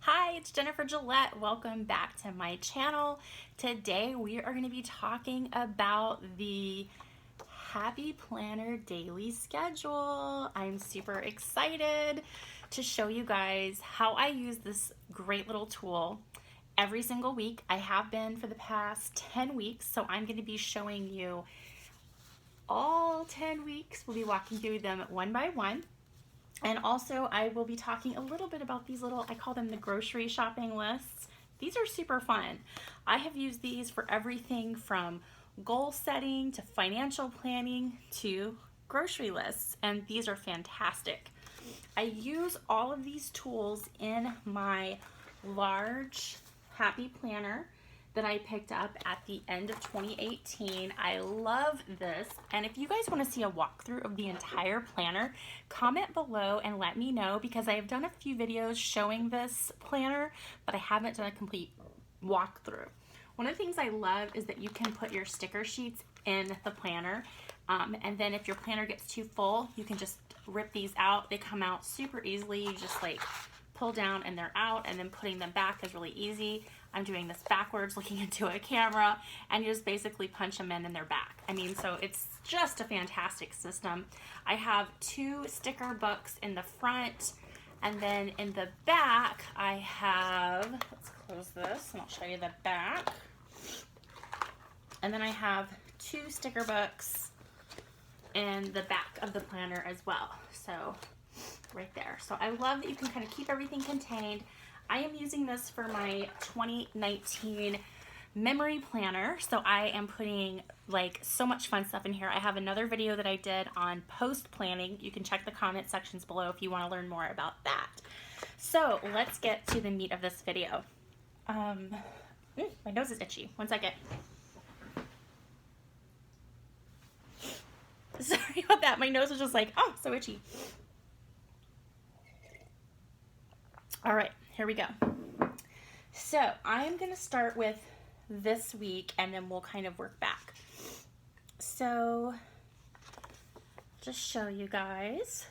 Hi, it's Jennifer Gillette. Welcome back to my channel. Today we are going to be talking about the Happy Planner daily schedule. I'm super excited to show you guys how I use this great little tool every single week. I have been for the past 10 weeks, so I'm going to be showing you all 10 weeks. We'll be walking through them one by one. And also I will be talking a little bit about these little, I call them the grocery shopping lists. These are super fun. I have used these for everything from goal setting to financial planning to grocery lists, and these are fantastic. I use all of these tools in my large Happy Planner that I picked up at the end of 2018. I love this, and if you guys want to see a walkthrough of the entire planner, comment below and let me know, because I have done a few videos showing this planner, but I haven't done a complete walkthrough. One of the things I love is that you can put your sticker sheets in the planner, and then if your planner gets too full, you can just rip these out. They come out super easily. You just like pull down and they're out, and then putting them back is really easy. I'm doing this backwards, looking into a camera, and you just basically punch them in and they're back. I mean, so it's just a fantastic system. I have 2 sticker books in the front, and then in the back I have, let's close this and I'll show you the back. And then I have 2 sticker books in the back of the planner as well. So right there. So I love that you can kind of keep everything contained. I am using this for my 2019 memory planner. So I am putting like so much fun stuff in here. I have another video that I did on post planning. You can check the comment sections below if you want to learn more about that. So let's get to the meat of this video. My nose is itchy. One second. Sorry about that. My nose is just like, oh, so itchy. All right, here we go. So I'm gonna start with this week and then we'll kind of work back. So just show you guys.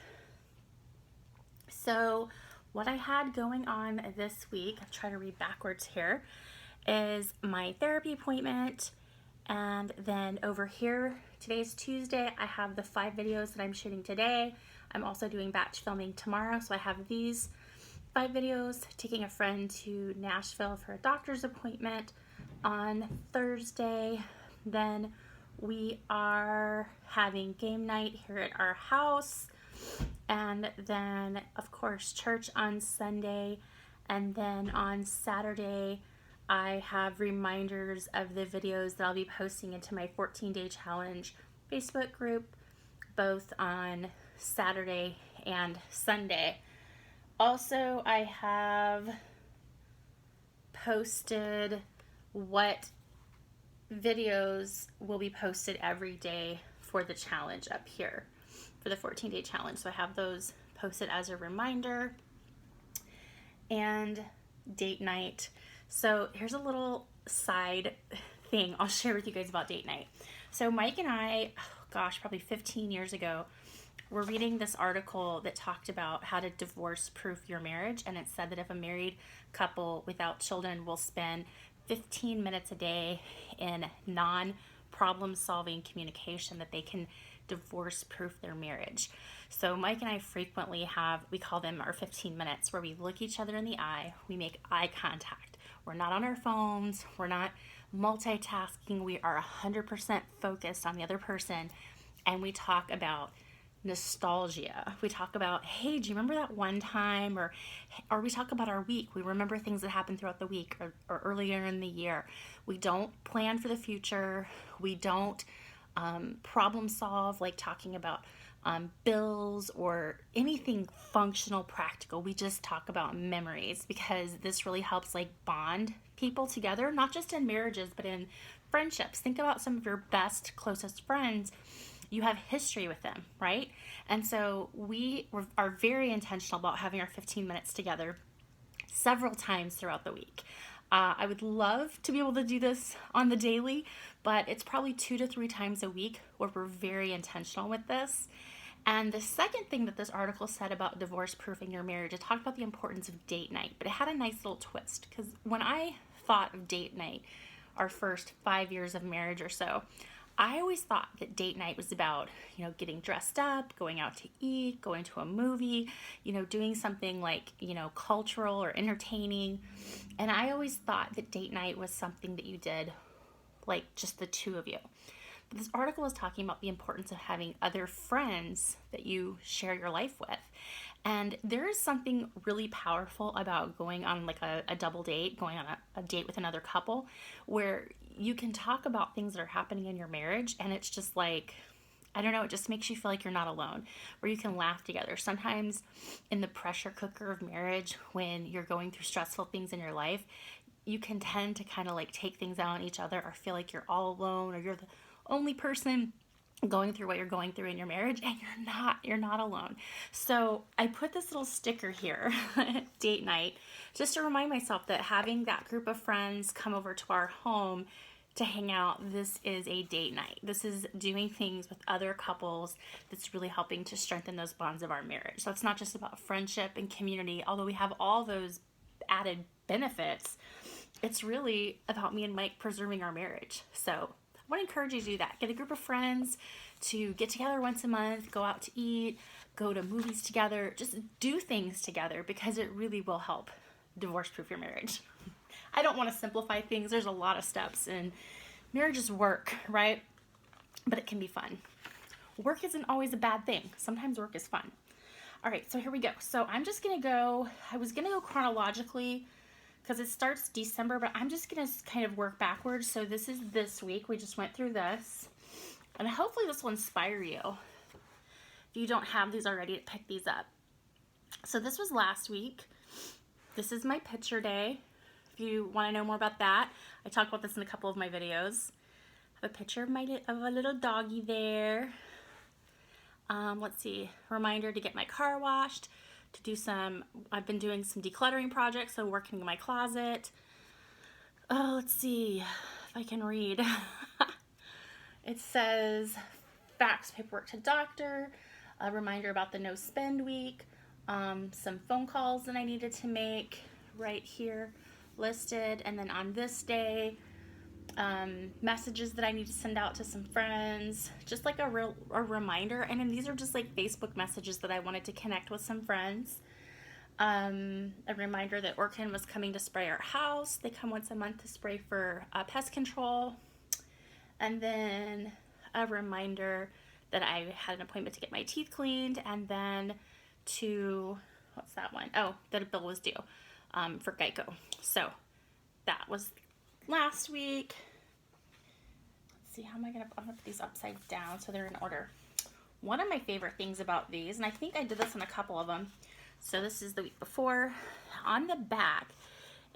So what I had going on this week, I'll try to read backwards here, is my therapy appointment. And then over here, today's Tuesday, I have the 5 videos that I'm shooting today. I'm also doing batch filming tomorrow, so I have these 5 videos, taking a friend to Nashville for a doctor's appointment on Thursday. Then we are having game night here at our house. And then, of course, church on Sunday. And then on Saturday, I have reminders of the videos that I'll be posting into my 14-day challenge Facebook group, both on Saturday and Sunday. Also, I have posted what videos will be posted every day for the challenge up here, for the 14-day challenge. So I have those posted as a reminder. And date night. So here's a little side thing I'll share with you guys about date night. So Mike and I, oh gosh, probably 15 years ago, we're reading this article that talked about how to divorce-proof your marriage, and it said that if a married couple without children will spend 15 minutes a day in non-problem-solving communication, that they can divorce-proof their marriage. So Mike and I frequently have, we call them our 15 minutes, where we look each other in the eye, we make eye contact. We're not on our phones, we're not multitasking, we are 100% focused on the other person, and we talk about nostalgia. We talk about, hey, do you remember that one time? Or we talk about our week. We remember things that happened throughout the week or earlier in the year. We don't plan for the future. We don't problem solve, like talking about bills or anything functional, practical. We just talk about memories, because this really helps like bond people together, not just in marriages, but in friendships. Think about some of your best, closest friends. You have history with them, right? And so we are very intentional about having our 15 minutes together several times throughout the week. I would love to be able to do this on the daily, but it's probably 2 to 3 times a week where we're very intentional with this. And the second thing that this article said about divorce proofing your marriage, it talked about the importance of date night, but it had a nice little twist, because when I thought of date night, our first 5 years of marriage or so, I always thought that date night was about, getting dressed up, going out to eat, going to a movie, doing something like, cultural or entertaining. And I always thought that date night was something that you did like just the two of you. But this article is talking about the importance of having other friends that you share your life with. And there is something really powerful about going on like a double date, going on a date with another couple, where you can talk about things that are happening in your marriage, and it's just like, I don't know, it just makes you feel like you're not alone, where you can laugh together. Sometimes in the pressure cooker of marriage, when you're going through stressful things in your life, you can tend to kind of like take things out on each other, or feel like you're all alone, or you're the only person going through what you're going through in your marriage, and you're not alone. So I put this little sticker here, date night, just to remind myself that having that group of friends come over to our home to hang out, this is a date night. This is doing things with other couples that's really helping to strengthen those bonds of our marriage. So it's not just about friendship and community, although we have all those added benefits. It's really about me and Mike preserving our marriage. So I want to encourage you to do that. Get a group of friends to get together once a month, go out to eat, go to movies together, just do things together, because it really will help divorce-proof your marriage. I don't want to simplify things. There's a lot of steps, and marriage is work, right? But it can be fun. Work isn't always a bad thing. Sometimes work is fun. All right, so here we go. So I'm just going to go, I was going to go chronologically, because it starts December, but I'm just going to kind of work backwards. So this is this week. We just went through this. And hopefully this will inspire you, if you don't have these already, to pick these up. So this was last week. This is my picture day. If you want to know more about that, I talk about this in a couple of my videos. I have a picture of a little doggy there. Let's see, reminder to get my car washed, to do I've been doing some decluttering projects, so working in my closet. Oh, let's see if I can read. It says fax paperwork to doctor, a reminder about the no spend week, some phone calls that I needed to make right here listed, and then on this day, messages that I need to send out to some friends, just like a reminder. And then these are just like Facebook messages that I wanted to connect with some friends. A reminder that Orkin was coming to spray our house. They come once a month to spray for pest control. And then a reminder that I had an appointment to get my teeth cleaned, and then what's that one? Oh, that a bill was due for Geico. So that was last week. Let's see, I'm gonna put these upside down so they're in order. One of my favorite things about these, and I think I did this in a couple of them, so this is the week before, on the back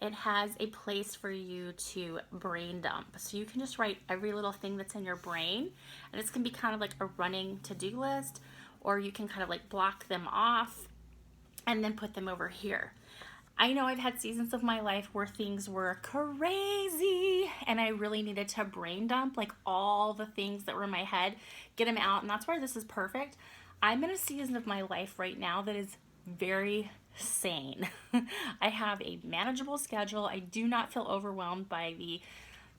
it has a place for you to brain dump. So you can just write every little thing that's in your brain, and it's gonna be kind of like a running to-do list, or you can kind of like block them off and then put them over here. I know I've had seasons of my life where things were crazy and I really needed to brain dump like all the things that were in my head, get them out, and that's why this is perfect. I'm in a season of my life right now that is very sane. I have a manageable schedule. I do not feel overwhelmed by the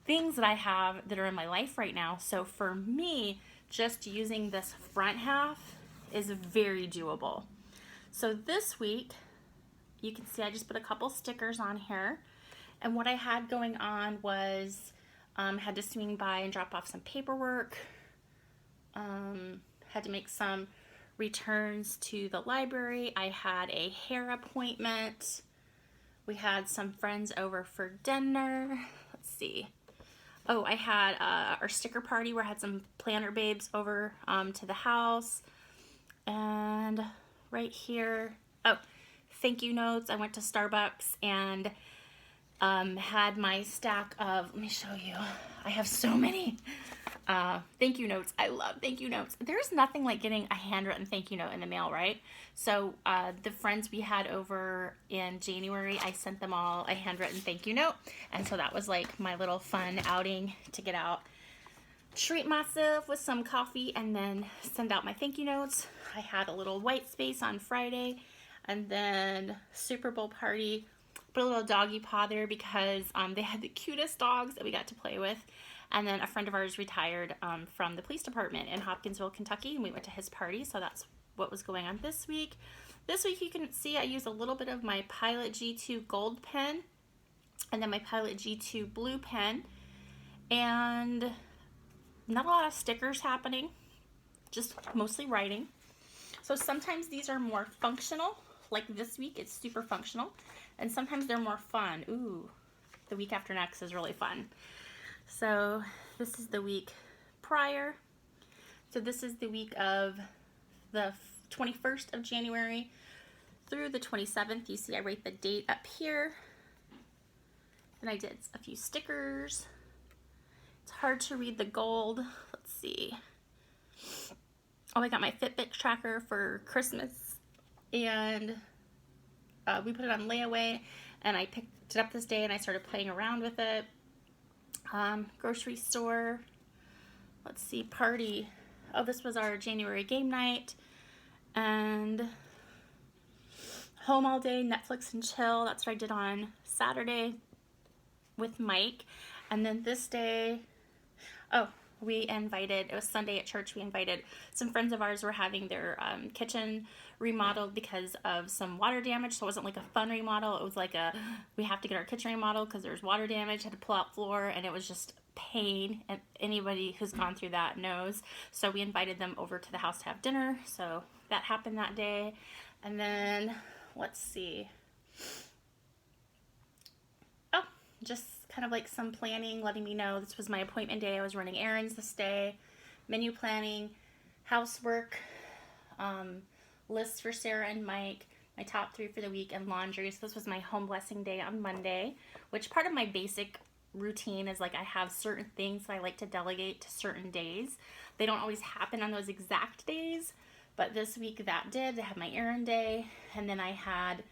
things that I have that are in my life right now. So for me, just using this front half is very doable. So this week, you can see I just put a couple stickers on here, and what I had going on was had to swing by and drop off some paperwork, had to make some returns to the library. I had a hair appointment. We had some friends over for dinner. Let's see. Oh, I had our sticker party where I had some planner babes over to the house. And right here, oh, thank you notes. I went to Starbucks and had my stack of, let me show you. I have so many thank you notes. I love thank you notes. There's nothing like getting a handwritten thank you note in the mail, right? So the friends we had over in January, I sent them all a handwritten thank you note. And so that was like my little fun outing to get out treat myself with some coffee and then send out my thank you notes. I had a little white space on Friday, and then Super Bowl party. Put a little doggy paw there because they had the cutest dogs that we got to play with. And then a friend of ours retired from the police department in Hopkinsville, Kentucky, and we went to his party. So that's what was going on this week. This week you can see I used a little bit of my Pilot G2 gold pen and then my Pilot G2 blue pen. And not a lot of stickers happening, just mostly writing. So sometimes these are more functional, like this week it's super functional, and sometimes they're more fun. Ooh, the week after next is really fun. So this is the week prior. So this is the week of the 21st of January through the 27th. You see I write the date up here. And I did a few stickers. It's hard to read the gold. Let's see. Oh, I got my Fitbit tracker for Christmas, and we put it on layaway, and I picked it up this day and I started playing around with it. Grocery store. Let's see, party. Oh, this was our January game night. And home all day, Netflix and chill. That's what I did on Saturday with Mike. And then this day, oh, we invited, it was Sunday at church, we invited some friends of ours were having their kitchen remodeled because of some water damage. So it wasn't like a fun remodel. It was like a, we have to get our kitchen remodeled because there's water damage, had to pull out floor, and it was just pain. And anybody who's gone through that knows. So we invited them over to the house to have dinner. So that happened that day. And then, let's see. Oh, just kind of like some planning, letting me know this was my appointment day. I was running errands this day, menu planning, housework, lists for Sarah and Mike, my top 3 for the week, and laundry. So this was my home blessing day on Monday, which part of my basic routine is like I have certain things that I like to delegate to certain days. They don't always happen on those exact days, but this week that did. I had my errand day, and then I had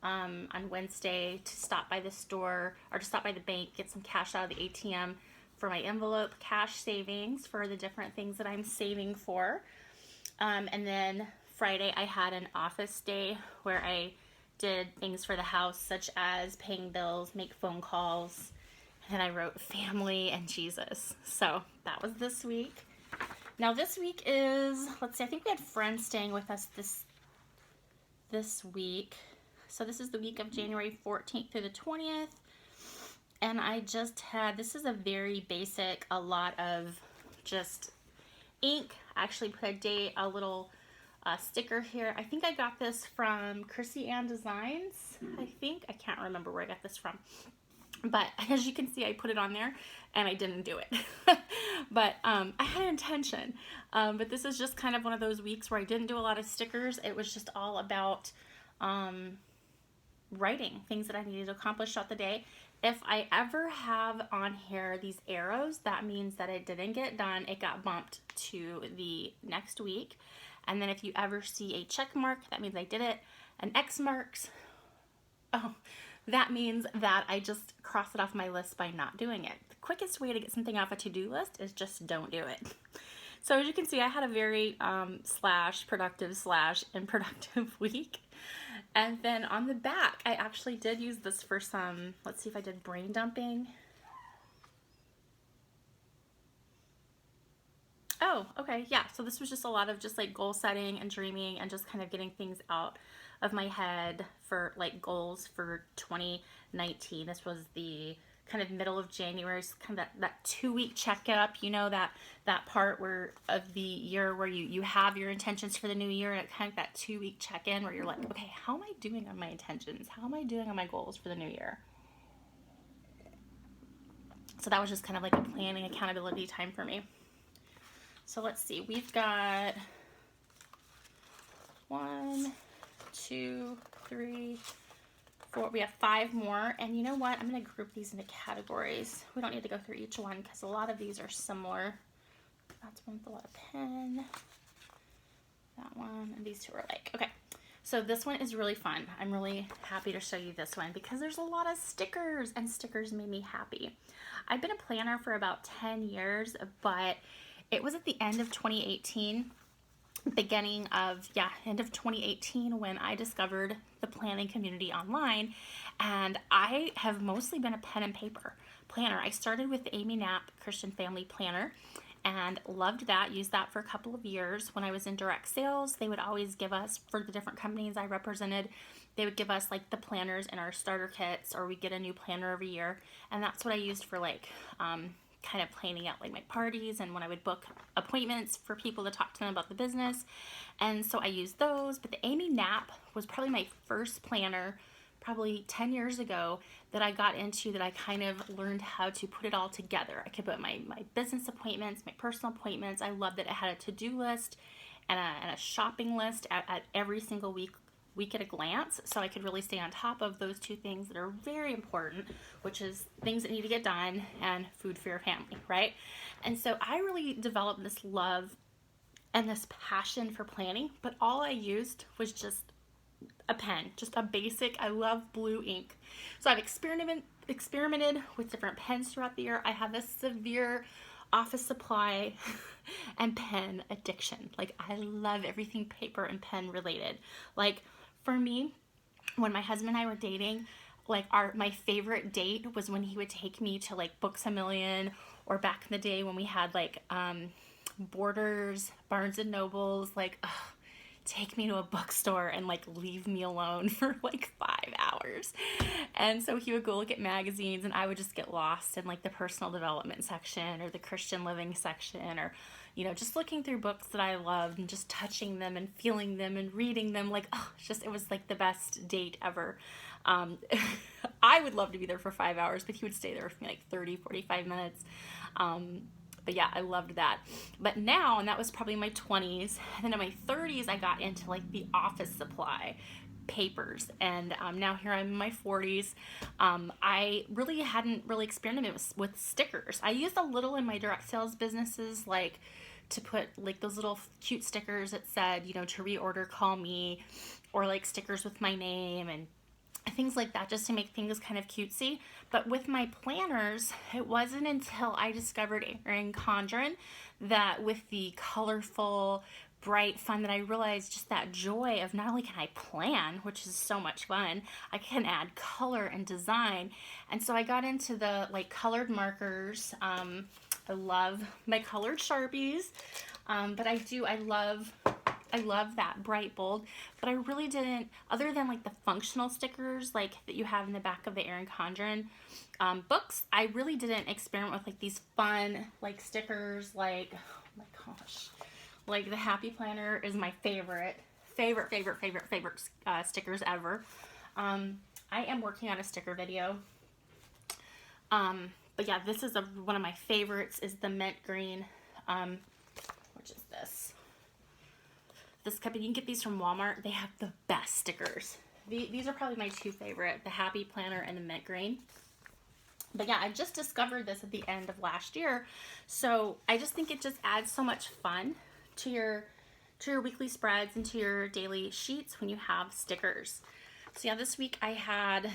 on Wednesday to stop by the store or to stop by the bank, get some cash out of the ATM for my envelope cash savings for the different things that I'm saving for. And then Friday I had an office day where I did things for the house such as paying bills, make phone calls, and then I wrote family and Jesus. So that was this week. Now this week is, let's see, I think we had friends staying with us this week. So this is the week of January 14th through the 20th. And I just had, this is a very basic, a lot of just ink. I actually put a date, a little sticker here. I think I got this from Chrissy Ann Designs. I can't remember where I got this from. But as you can see, I put it on there and I didn't do it. But I had intention. But this is just kind of one of those weeks where I didn't do a lot of stickers. It was just all about writing things that I needed to accomplish throughout the day. If I ever have on here these arrows, that means that it didn't get done. It got bumped to the next week. And then if you ever see a check mark, that means I did it. An X marks, oh, that means that I just cross it off my list by not doing it. The quickest way to get something off a to-do list is just don't do it. So as you can see, I had a very productive / week. And then on the back, I actually did use this for some, let's see if I did brain dumping. Oh, okay, yeah. So this was just a lot of just like goal setting and dreaming and just kind of getting things out of my head for like goals for 2019. This was the kind of middle of January, kind of that 2-week checkup, you know, that part where of the year where you have your intentions for the new year, and it kind of that 2-week check-in where you're like, okay, how am I doing on my intentions? How am I doing on my goals for the new year? So that was just kind of like a planning accountability time for me. So let's see, we've got 1, 2, 3, 4, we have 5 more, and you know what, I'm going to group these into categories. We don't need to go through each one because a lot of these are similar. That's one with a lot of pen, that one, and these two are like, okay. So this one is really fun. I'm really happy to show you this one because there's a lot of stickers, and stickers made me happy. I've been a planner for about 10 years, but it was at the end of 2018, end of 2018 when I discovered the planning community online, and I have mostly been a pen and paper planner. I started with the Amy Knapp Christian Family Planner and loved that, used that for a couple of years. When I was in direct sales, they would always give us, for the different companies I represented, they would give us like the planners in our starter kits, or we get a new planner every year, and that's what I used for like kind of planning out like my parties and when I would book appointments for people to talk to them about the business. And so I used those, but the Amy Knapp was probably my first planner, probably 10 years ago, that I got into, that I kind of learned how to put it all together. I could put my business appointments, my personal appointments. I loved that it had a to-do list and a shopping list at every single week at a glance, so I could really stay on top of those two things that are very important, which is things that need to get done and food for your family, right? And so I really developed this love and this passion for planning, but all I used was just a pen, just a basic, I love blue ink. So I've experimented with different pens throughout the year. I have a severe office supply and pen addiction. Like, I love everything paper and pen related. Like, for me, when my husband and I were dating, like my favorite date was when he would take me to like Books A Million, or back in the day when we had like Borders, Barnes and Nobles, like, ugh, take me to a bookstore and like leave me alone for like 5 hours. And so he would go look at magazines, and I would just get lost in like the personal development section or the Christian living section, or just looking through books that I loved and just touching them and feeling them and reading them. Like, oh, it was like the best date ever. I would love to be there for 5 hours, but he would stay there with me like 30, 45 minutes. But yeah, I loved that. But now, and that was probably my 20s, and then in my 30s, I got into like the office supply papers, and now here I'm in my 40s. I really hadn't really experimented with stickers. I used a little in my direct sales businesses, like to put like those little cute stickers that said, to reorder, call me, or like stickers with my name and things like that, just to make things kind of cutesy. But with my planners, it wasn't until I discovered Erin Condren that with the colorful, bright fun, that I realized just that joy of not only can I plan, which is so much fun, I can add color and design. And so I got into the like colored markers. I love my colored Sharpies, but I love that bright bold, but I really didn't, other than like the functional stickers like that you have in the back of the Erin Condren books, I really didn't experiment with like these fun like stickers, like, oh my gosh, like the Happy Planner is my favorite stickers ever. I am working on a sticker video. But yeah, this is one of my favorites, is the mint green, which is this cup. You can get these from Walmart. They have the best stickers. These are probably my two favorite, the Happy Planner and the mint green. But yeah, I just discovered this at the end of last year. So I just think it just adds so much fun to your weekly spreads and to your daily sheets when you have stickers. So yeah, this week I had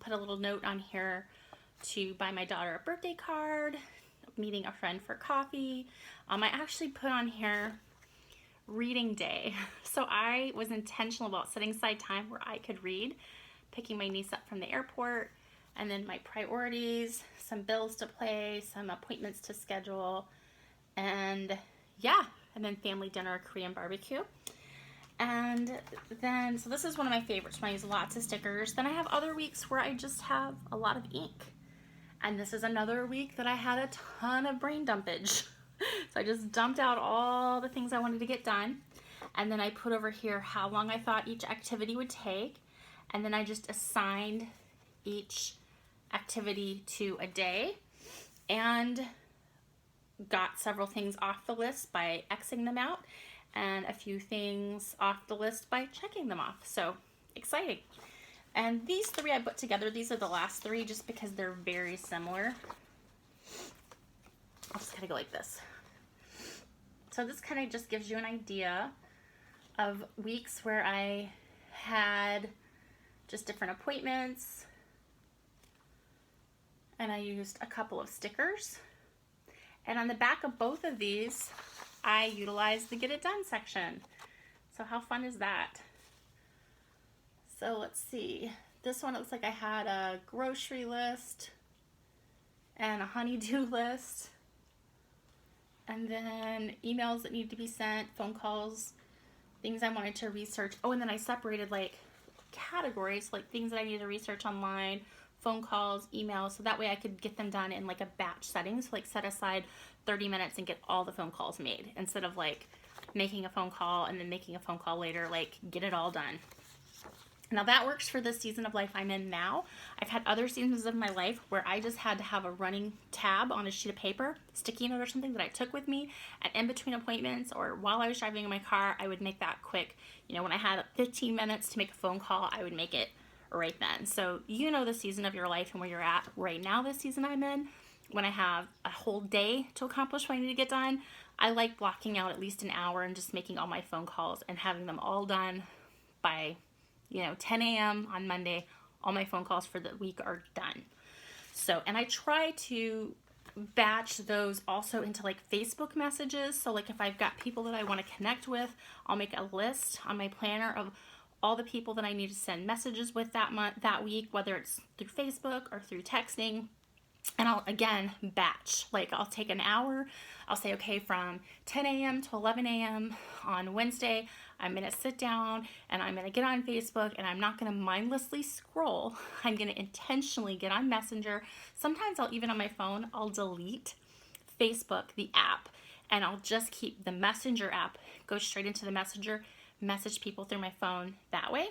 put a little note on here to buy my daughter a birthday card, meeting a friend for coffee. I actually put on here reading day. So I was intentional about setting aside time where I could read, picking my niece up from the airport, and then my priorities, some bills to pay, some appointments to schedule, and yeah, and then family dinner, Korean barbecue. And then, so this is one of my favorites when I use lots of stickers. Then I have other weeks where I just have a lot of ink. And this is another week that I had a ton of brain dumpage. So I just dumped out all the things I wanted to get done. And then I put over here how long I thought each activity would take. And then I just assigned each activity to a day and got several things off the list by Xing them out, and a few things off the list by checking them off. So exciting. And these three I put together. These are the last three just because they're very similar. I'll just kind of go like this. So this kind of just gives you an idea of weeks where I had just different appointments, and I used a couple of stickers. And on the back of both of these, I utilized the Get It Done section. So how fun is that? So let's see. This one, it looks like I had a grocery list and a honey-do list. And then emails that need to be sent, phone calls, things I wanted to research. Oh, and then I separated like categories, like things that I needed to research online, phone calls, emails, so that way I could get them done in like a batch setting. So like set aside 30 minutes and get all the phone calls made instead of like making a phone call and then making a phone call later, like get it all done. Now that works for the season of life I'm in now. I've had other seasons of my life where I just had to have a running tab on a sheet of paper, sticky note or something that I took with me, and in between appointments or while I was driving in my car, I would make that quick. You know, when I had 15 minutes to make a phone call, I would make it right then. So you know the season of your life and where you're at right now, this season I'm in. When I have a whole day to accomplish what I need to get done, I like blocking out at least an hour and just making all my phone calls and having them all done by 10 a.m. on Monday. All my phone calls for the week are done. So, and I try to batch those also into like Facebook messages. So like if I've got people that I want to connect with, I'll make a list on my planner of all the people that I need to send messages with that week, whether it's through Facebook or through texting. And I'll, again, batch. Like I'll take an hour. I'll say, okay, from 10 a.m. to 11 a.m. on Wednesday, I'm going to sit down and I'm going to get on Facebook, and I'm not going to mindlessly scroll. I'm going to intentionally get on Messenger. Sometimes I'll even on my phone, I'll delete Facebook, the app, and I'll just keep the Messenger app, go straight into the Messenger, message people through my phone that way.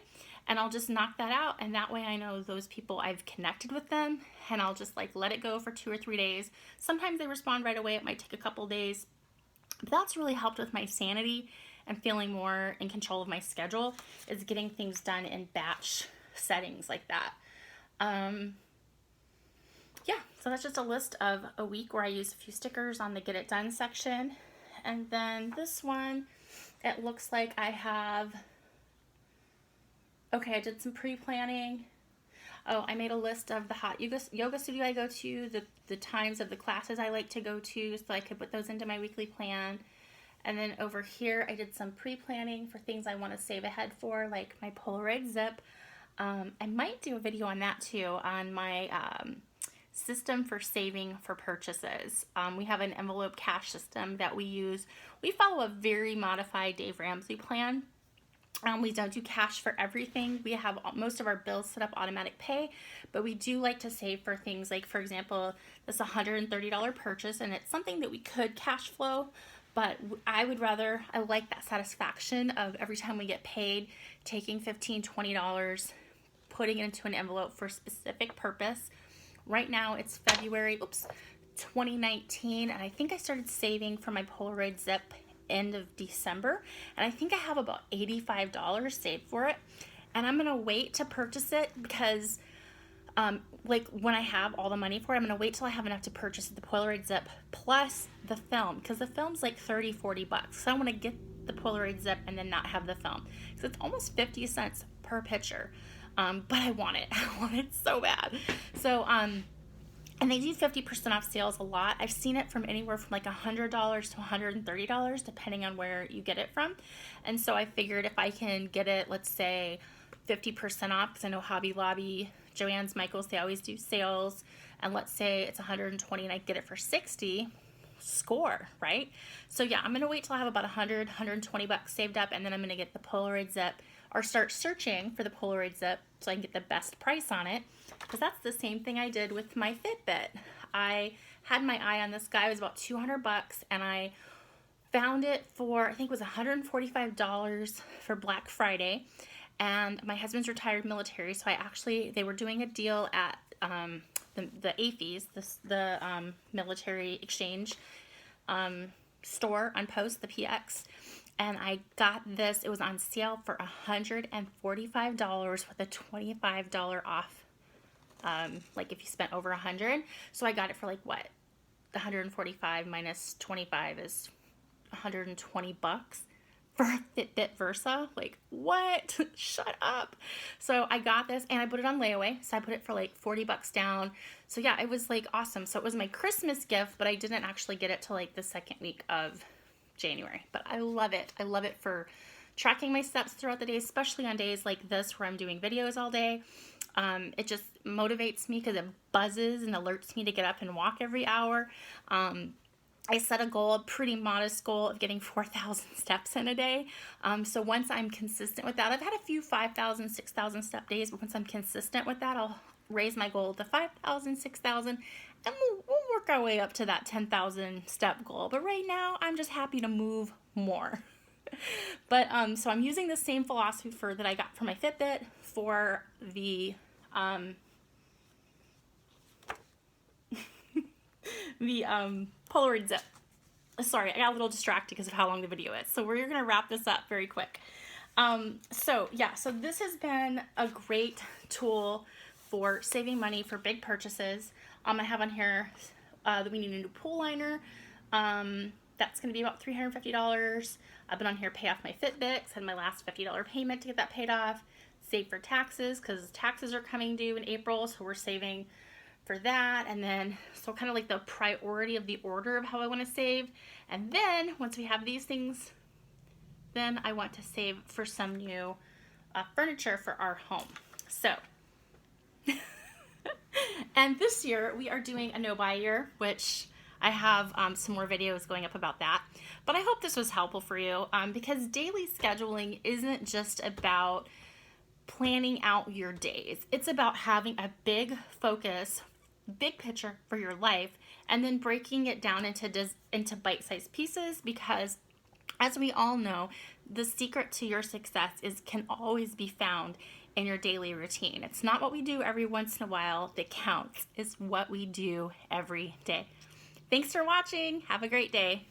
And I'll just knock that out, and that way I know those people, I've connected with them, and I'll just like let it go for 2 or 3 days. Sometimes they respond right away. It might take a couple days. But that's really helped with my sanity and feeling more in control of my schedule, is getting things done in batch settings like that. Yeah, so that's just a list of a week where I use a few stickers on the Get It Done section. And then this one, it looks like I have... Okay, I did some pre-planning. Oh, I made a list of the hot yoga studio I go to, the times of the classes I like to go to, so I could put those into my weekly plan. And then over here, I did some pre-planning for things I want to save ahead for, like my Polaroid zip. I might do a video on that too, on my system for saving for purchases. We have an envelope cash system that we use. We follow a very modified Dave Ramsey plan. We don't do cash for everything. We have most of our bills set up automatic pay, but we do like to save for things like, for example, this $130 purchase, and it's something that we could cash flow, but I like that satisfaction of every time we get paid, taking $15, $20, putting it into an envelope for a specific purpose. Right now it's February, 2019, and I think I started saving for my Polaroid zip end of December, and I think I have about $85 saved for it, and I'm gonna wait to purchase it because like when I have all the money for it, I'm gonna wait till I have enough to purchase the Polaroid zip plus the film, because the film's like $30-40, so I want to get the Polaroid zip and then not have the film, so it's almost 50 cents per picture, but I want it. I want it so bad. So and they do 50% off sales a lot. I've seen it from anywhere from like $100 to $130, depending on where you get it from. And so I figured if I can get it, let's say 50% off, because I know Hobby Lobby, Joann's, Michaels, they always do sales. And let's say it's $120 and I get it for $60, score, right? So yeah, I'm gonna wait till I have about $100, $120 saved up, and then I'm gonna get the Polaroid zip, or start searching for the Polaroid zip so I can get the best price on it, because that's the same thing I did with my Fitbit. I had my eye on this guy. It was about $200, and I found it for, I think it was $145 for Black Friday, and my husband's retired military, so they were doing a deal at the AFES, the military exchange store on Post, the PX, and I got this. It was on sale for $145 with a $25 off, like if you spent over $100. So I got it for like what? The $145 minus $25 is $120. for a Fitbit Versa. Like, what? Shut up. So I got this and I put it on layaway. So I put it for like 40 bucks down. So yeah, it was like awesome. So it was my Christmas gift, but I didn't actually get it till like the second week of January. But I love it. I love it for tracking my steps throughout the day, especially on days like this where I'm doing videos all day. It just motivates me because it buzzes and alerts me to get up and walk every hour. I set a goal, a pretty modest goal of getting 4,000 steps in a day. So once I'm consistent with that, I've had a few 5,000, 6,000 step days, but once I'm consistent with that, I'll raise my goal to 5,000, 6,000, and we'll work our way up to that 10,000 step goal. But right now, I'm just happy to move more. But so I'm using the same philosophy that I got for my Fitbit for the Polaroid Zip. Sorry, I got a little distracted because of how long the video is. So we're going to wrap this up very quick. So this has been a great tool for saving money for big purchases. I have on here that we need a new pool liner. That's going to be about $350. I've been on here pay off my Fitbit. I had my last $50 payment to get that paid off. Save for taxes because taxes are coming due in April, so we're saving for that. And then so kind of like the priority of the order of how I want to save. And then once we have these things, then I want to save for some new furniture for our home. So and this year we are doing a no-buy year, which I have some more videos going up about that. But I hope this was helpful for you because daily scheduling isn't just about planning out your days. It's about having a big focus, big picture for your life, and then breaking it down into bite-sized pieces, because as we all know, the secret to your success can always be found in your daily routine. It's not what we do every once in a while that counts. It's what we do every day. Thanks for watching. Have a great day.